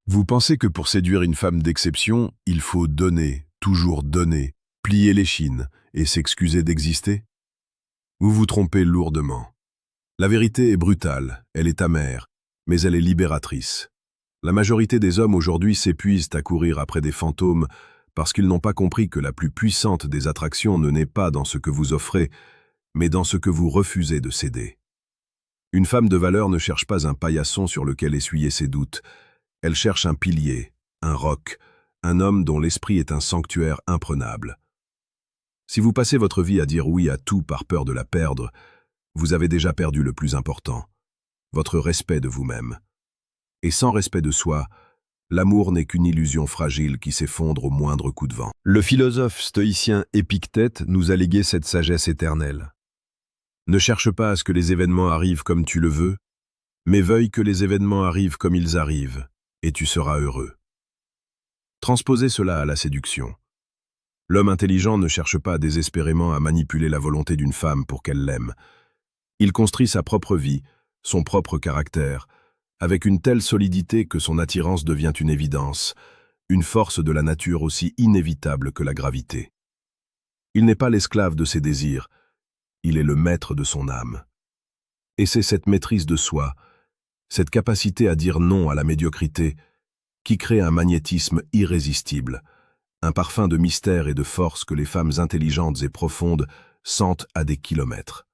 Vous pensez que pour séduire une femme d'exception, il faut donner, toujours donner, plier l'échine et s'excuser d'exister? Vous vous trompez lourdement. La vérité est brutale, elle est amère, mais elle est libératrice. La majorité des hommes aujourd'hui s'épuisent à courir après des fantômes parce qu'ils n'ont pas compris que la plus puissante des attractions ne naît pas dans ce que vous offrez, mais dans ce que vous refusez de céder. Une femme de valeur ne cherche pas un paillasson sur lequel essuyer ses doutes. Elle cherche un pilier, un roc, un homme dont l'esprit est un sanctuaire imprenable. Si vous passez votre vie à dire oui à tout par peur de la perdre, vous avez déjà perdu le plus important, votre respect de vous-même. Et sans respect de soi, l'amour n'est qu'une illusion fragile qui s'effondre au moindre coup de vent. Le philosophe stoïcien Épictète nous a légué cette sagesse éternelle. Ne cherche pas à ce que les événements arrivent comme tu le veux, mais veuille que les événements arrivent comme ils arrivent, et tu seras heureux. Transposez cela à la séduction. L'homme intelligent ne cherche pas désespérément à manipuler la volonté d'une femme pour qu'elle l'aime. Il construit sa propre vie, son propre caractère, avec une telle solidité que son attirance devient une évidence, une force de la nature aussi inévitable que la gravité. Il n'est pas l'esclave de ses désirs, il est le maître de son âme. Et c'est cette maîtrise de soi, cette capacité à dire non à la médiocrité, qui crée un magnétisme irrésistible, un parfum de mystère et de force que les femmes intelligentes et profondes sentent à des kilomètres.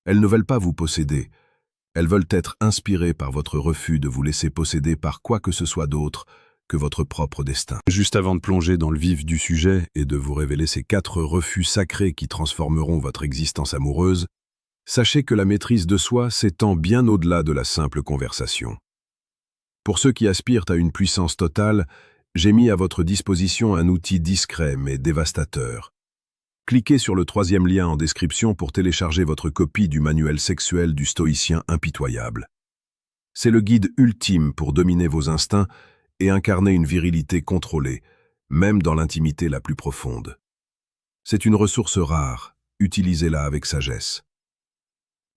Elles ne veulent pas vous posséder, elles veulent être inspirées par votre refus de vous laisser posséder par quoi que ce soit d'autre que votre propre destin. Juste avant de plonger dans le vif du sujet et de vous révéler ces 4 refus sacrés qui transformeront votre existence amoureuse, sachez que la maîtrise de soi s'étend bien au-delà de la simple conversation. Pour ceux qui aspirent à une puissance totale, j'ai mis à votre disposition un outil discret mais dévastateur. Cliquez sur le 3e lien en description pour télécharger votre copie du manuel sexuel du stoïcien impitoyable. C'est le guide ultime pour dominer vos instincts et incarner une virilité contrôlée, même dans l'intimité la plus profonde. C'est une ressource rare, utilisez-la avec sagesse.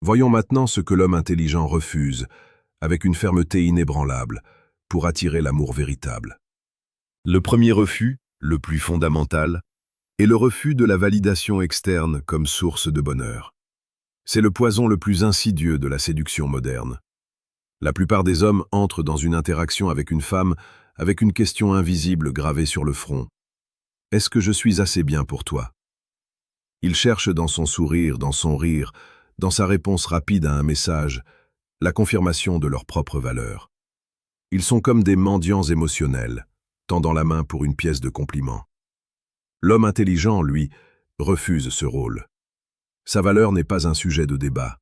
Voyons maintenant ce que l'homme intelligent refuse, avec une fermeté inébranlable, pour attirer l'amour véritable. Le premier refus, le plus fondamental, est le refus de la validation externe comme source de bonheur. C'est le poison le plus insidieux de la séduction moderne. La plupart des hommes entrent dans une interaction avec une femme avec une question invisible gravée sur le front. Est-ce que je suis assez bien pour toi? Ils cherchent dans son sourire, dans son rire, dans sa réponse rapide à un message, la confirmation de leur propre valeur. Ils sont comme des mendiants émotionnels, tendant la main pour une pièce de compliment. L'homme intelligent, lui, refuse ce rôle. Sa valeur n'est pas un sujet de débat.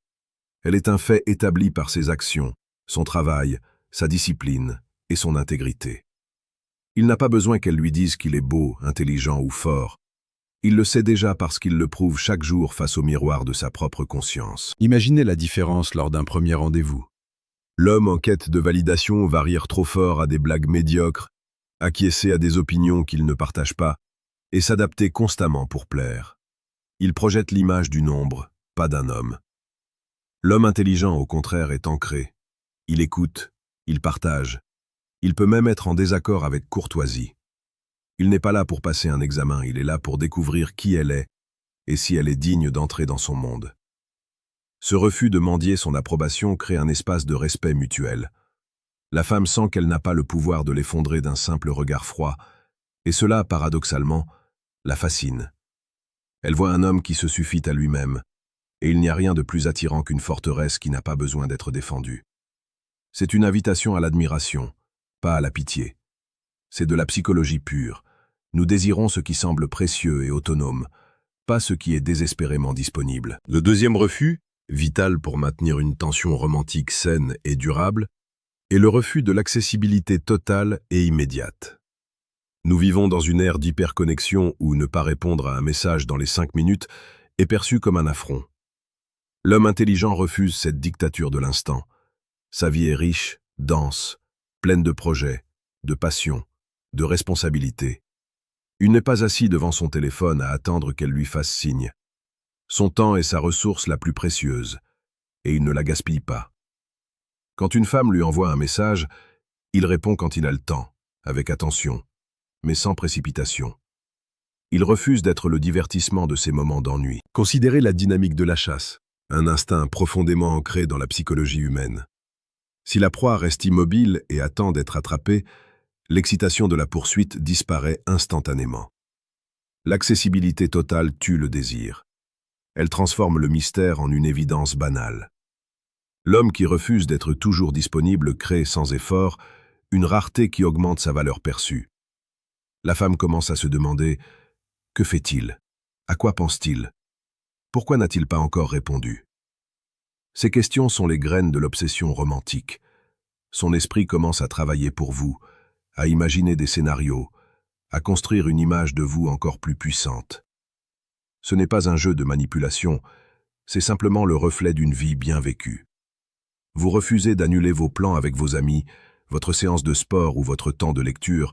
Elle est un fait établi par ses actions, son travail, sa discipline et son intégrité. Il n'a pas besoin qu'elle lui dise qu'il est beau, intelligent ou fort. Il le sait déjà parce qu'il le prouve chaque jour face au miroir de sa propre conscience. Imaginez la différence lors d'un premier rendez-vous. L'homme en quête de validation va rire trop fort à des blagues médiocres, acquiescer à des opinions qu'il ne partage pas, et s'adapter constamment pour plaire. Il projette l'image du nombre, pas d'un homme. L'homme intelligent, au contraire, est ancré. Il écoute, il partage. Il peut même être en désaccord avec courtoisie. Il n'est pas là pour passer un examen, il est là pour découvrir qui elle est et si elle est digne d'entrer dans son monde. Ce refus de mendier son approbation crée un espace de respect mutuel. La femme sent qu'elle n'a pas le pouvoir de l'effondrer d'un simple regard froid, et cela, paradoxalement, la fascine. Elle voit un homme qui se suffit à lui-même, et il n'y a rien de plus attirant qu'une forteresse qui n'a pas besoin d'être défendue. C'est une invitation à l'admiration, pas à la pitié. C'est de la psychologie pure. Nous désirons ce qui semble précieux et autonome, pas ce qui est désespérément disponible. Le deuxième refus, vital pour maintenir une tension romantique saine et durable, est le refus de l'accessibilité totale et immédiate. Nous vivons dans une ère d'hyperconnexion où ne pas répondre à un message dans les 5 minutes est perçu comme un affront. L'homme intelligent refuse cette dictature de l'instant. Sa vie est riche, dense, pleine de projets, de passions, de responsabilités. Il n'est pas assis devant son téléphone à attendre qu'elle lui fasse signe. Son temps est sa ressource la plus précieuse, et il ne la gaspille pas. Quand une femme lui envoie un message, Il répond quand il a le temps, avec attention, mais sans précipitation. Il refuse d'être le divertissement de ces moments d'ennui. Considérez la dynamique de la chasse, un instinct profondément ancré dans la psychologie humaine. Si la proie reste immobile et attend d'être attrapée, l'excitation de la poursuite disparaît instantanément. L'accessibilité totale tue le désir. Elle transforme le mystère en une évidence banale. L'homme qui refuse d'être toujours disponible crée sans effort une rareté qui augmente sa valeur perçue. La femme commence à se demander « Que fait-il? À quoi pense-t-il? Pourquoi n'a-t-il pas encore répondu ?» Ces questions sont les graines de l'obsession romantique. Son esprit commence à travailler pour vous, à imaginer des scénarios, à construire une image de vous encore plus puissante. Ce n'est pas un jeu de manipulation, c'est simplement le reflet d'une vie bien vécue. Vous refusez d'annuler vos plans avec vos amis, votre séance de sport ou votre temps de lecture,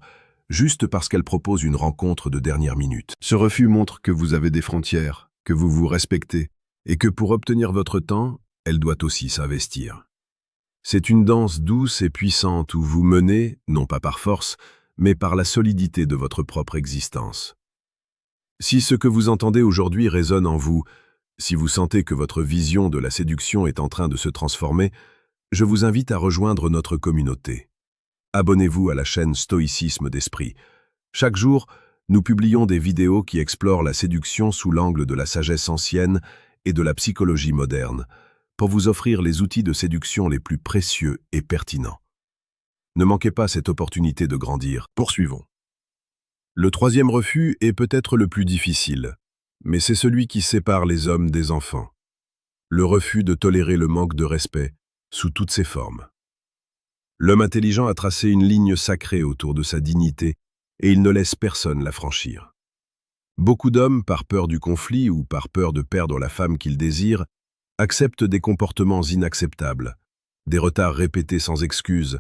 juste parce qu'elle propose une rencontre de dernière minute. Ce refus montre que vous avez des frontières, que vous vous respectez, et que pour obtenir votre temps, elle doit aussi s'investir. C'est une danse douce et puissante où vous menez, non pas par force, mais par la solidité de votre propre existence. Si ce que vous entendez aujourd'hui résonne en vous, si vous sentez que votre vision de la séduction est en train de se transformer, je vous invite à rejoindre notre communauté. Abonnez-vous à la chaîne Stoïcisme d'Esprit. Chaque jour, nous publions des vidéos qui explorent la séduction sous l'angle de la sagesse ancienne et de la psychologie moderne, pour vous offrir les outils de séduction les plus précieux et pertinents. Ne manquez pas cette opportunité de grandir. Poursuivons. Le troisième refus est peut-être le plus difficile, mais c'est celui qui sépare les hommes des enfants. Le refus de tolérer le manque de respect, sous toutes ses formes. L'homme intelligent a tracé une ligne sacrée autour de sa dignité, et il ne laisse personne la franchir. Beaucoup d'hommes, par peur du conflit ou par peur de perdre la femme qu'ils désirent, acceptent des comportements inacceptables, des retards répétés sans excuse,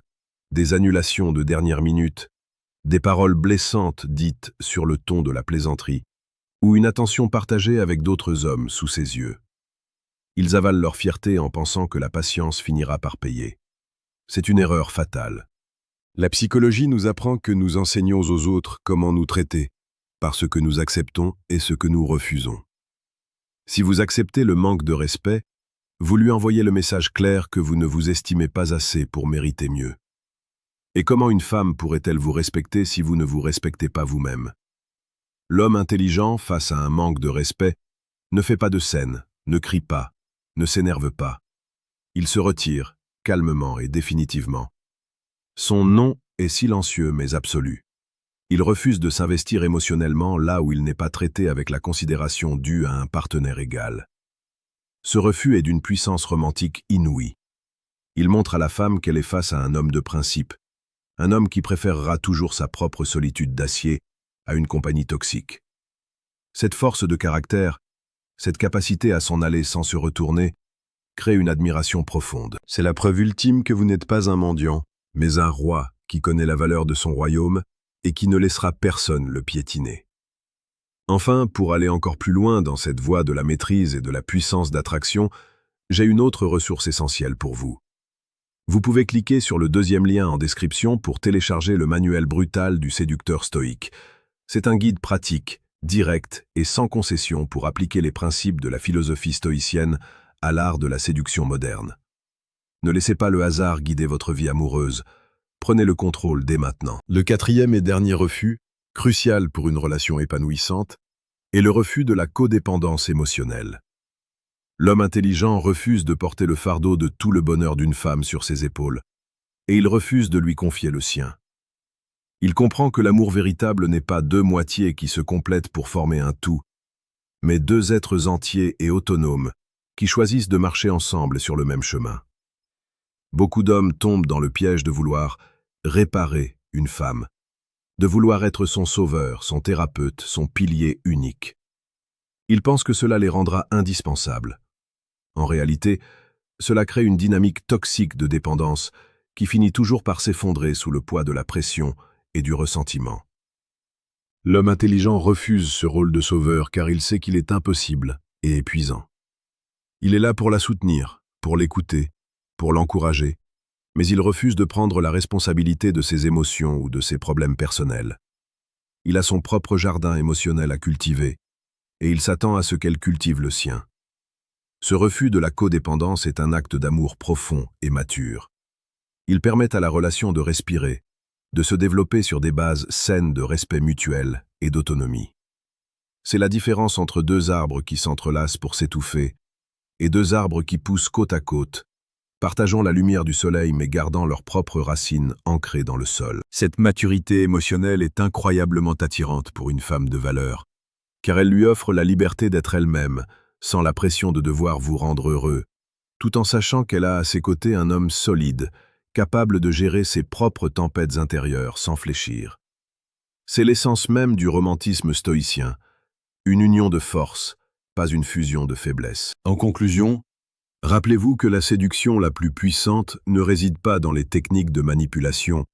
des annulations de dernière minute, des paroles blessantes dites sur le ton de la plaisanterie, ou une attention partagée avec d'autres hommes sous ses yeux. Ils avalent leur fierté en pensant que la patience finira par payer. C'est une erreur fatale. La psychologie nous apprend que nous enseignons aux autres comment nous traiter, par ce que nous acceptons et ce que nous refusons. Si vous acceptez le manque de respect, vous lui envoyez le message clair que vous ne vous estimez pas assez pour mériter mieux. Et comment une femme pourrait-elle vous respecter si vous ne vous respectez pas vous-même? L'homme intelligent, face à un manque de respect, ne fait pas de scène, ne crie pas, ne s'énerve pas. Il se retire, calmement et définitivement. Son non est silencieux mais absolu. Il refuse de s'investir émotionnellement là où il n'est pas traité avec la considération due à un partenaire égal. Ce refus est d'une puissance romantique inouïe. Il montre à la femme qu'elle est face à un homme de principe, un homme qui préférera toujours sa propre solitude d'acier à une compagnie toxique. Cette force de caractère, cette capacité à s'en aller sans se retourner, crée une admiration profonde. C'est la preuve ultime que vous n'êtes pas un mendiant, mais un roi qui connaît la valeur de son royaume et qui ne laissera personne le piétiner. Enfin, pour aller encore plus loin dans cette voie de la maîtrise et de la puissance d'attraction, j'ai une autre ressource essentielle pour vous. Vous pouvez cliquer sur le deuxième lien en description pour télécharger le manuel brutal du séducteur stoïque. C'est un guide pratique, direct et sans concession pour appliquer les principes de la philosophie stoïcienne à l'art de la séduction moderne. Ne laissez pas le hasard guider votre vie amoureuse. Prenez le contrôle dès maintenant. Le quatrième et dernier refus, crucial pour une relation épanouissante, est le refus de la codépendance émotionnelle. L'homme intelligent refuse de porter le fardeau de tout le bonheur d'une femme sur ses épaules, et il refuse de lui confier le sien. Il comprend que l'amour véritable n'est pas deux moitiés qui se complètent pour former un tout, mais deux êtres entiers et autonomes qui choisissent de marcher ensemble sur le même chemin. Beaucoup d'hommes tombent dans le piège de vouloir réparer une femme, de vouloir être son sauveur, son thérapeute, son pilier unique. Ils pensent que cela les rendra indispensables. En réalité, cela crée une dynamique toxique de dépendance qui finit toujours par s'effondrer sous le poids de la pression et du ressentiment. L'homme intelligent refuse ce rôle de sauveur car il sait qu'il est impossible et épuisant. Il est là pour la soutenir, pour l'écouter, pour l'encourager, Mais il refuse de prendre la responsabilité de ses émotions ou de ses problèmes personnels. Il a son propre jardin émotionnel à cultiver, et il s'attend à ce qu'elle cultive le sien. Ce refus de la codépendance est un acte d'amour profond et mature. Il permet à la relation de respirer, de se développer sur des bases saines de respect mutuel et d'autonomie. C'est la différence entre deux arbres qui s'entrelacent pour s'étouffer et deux arbres qui poussent côte à côte, partageant la lumière du soleil mais gardant leurs propres racines ancrées dans le sol. Cette maturité émotionnelle est incroyablement attirante pour une femme de valeur, car elle lui offre la liberté d'être elle-même, sans la pression de devoir vous rendre heureux, tout en sachant qu'elle a à ses côtés un homme solide, capable de gérer ses propres tempêtes intérieures sans fléchir. C'est l'essence même du romantisme stoïcien, une union de force, pas une fusion de faiblesse. En conclusion, rappelez-vous que la séduction la plus puissante ne réside pas dans les techniques de manipulation,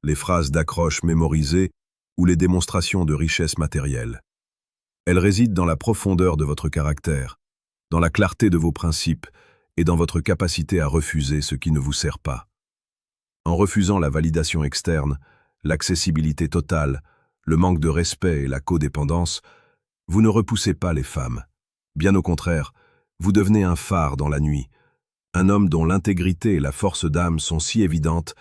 les phrases d'accroche mémorisées ou les démonstrations de richesse matérielle. Elle réside dans la profondeur de votre caractère, dans la clarté de vos principes et dans votre capacité à refuser ce qui ne vous sert pas. En refusant la validation externe, l'accessibilité totale, le manque de respect et la codépendance, vous ne repoussez pas les femmes. Bien au contraire, vous devenez un phare dans la nuit, un homme dont l'intégrité et la force d'âme sont si évidentes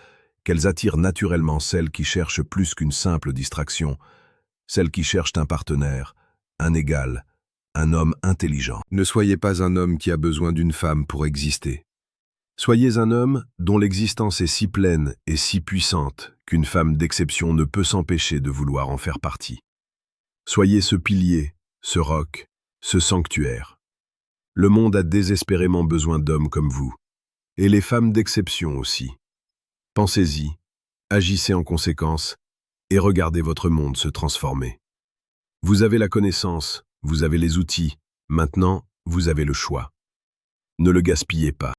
qu'elles attirent naturellement celles qui cherchent plus qu'une simple distraction, celles qui cherchent un partenaire, un égal, un homme intelligent. Ne soyez pas un homme qui a besoin d'une femme pour exister. Soyez un homme dont l'existence est si pleine et si puissante qu'une femme d'exception ne peut s'empêcher de vouloir en faire partie. Soyez ce pilier, ce roc, ce sanctuaire. Le monde a désespérément besoin d'hommes comme vous, et les femmes d'exception aussi. Pensez-y, agissez en conséquence, et regardez votre monde se transformer. Vous avez la connaissance, vous avez les outils, maintenant vous avez le choix. Ne le gaspillez pas.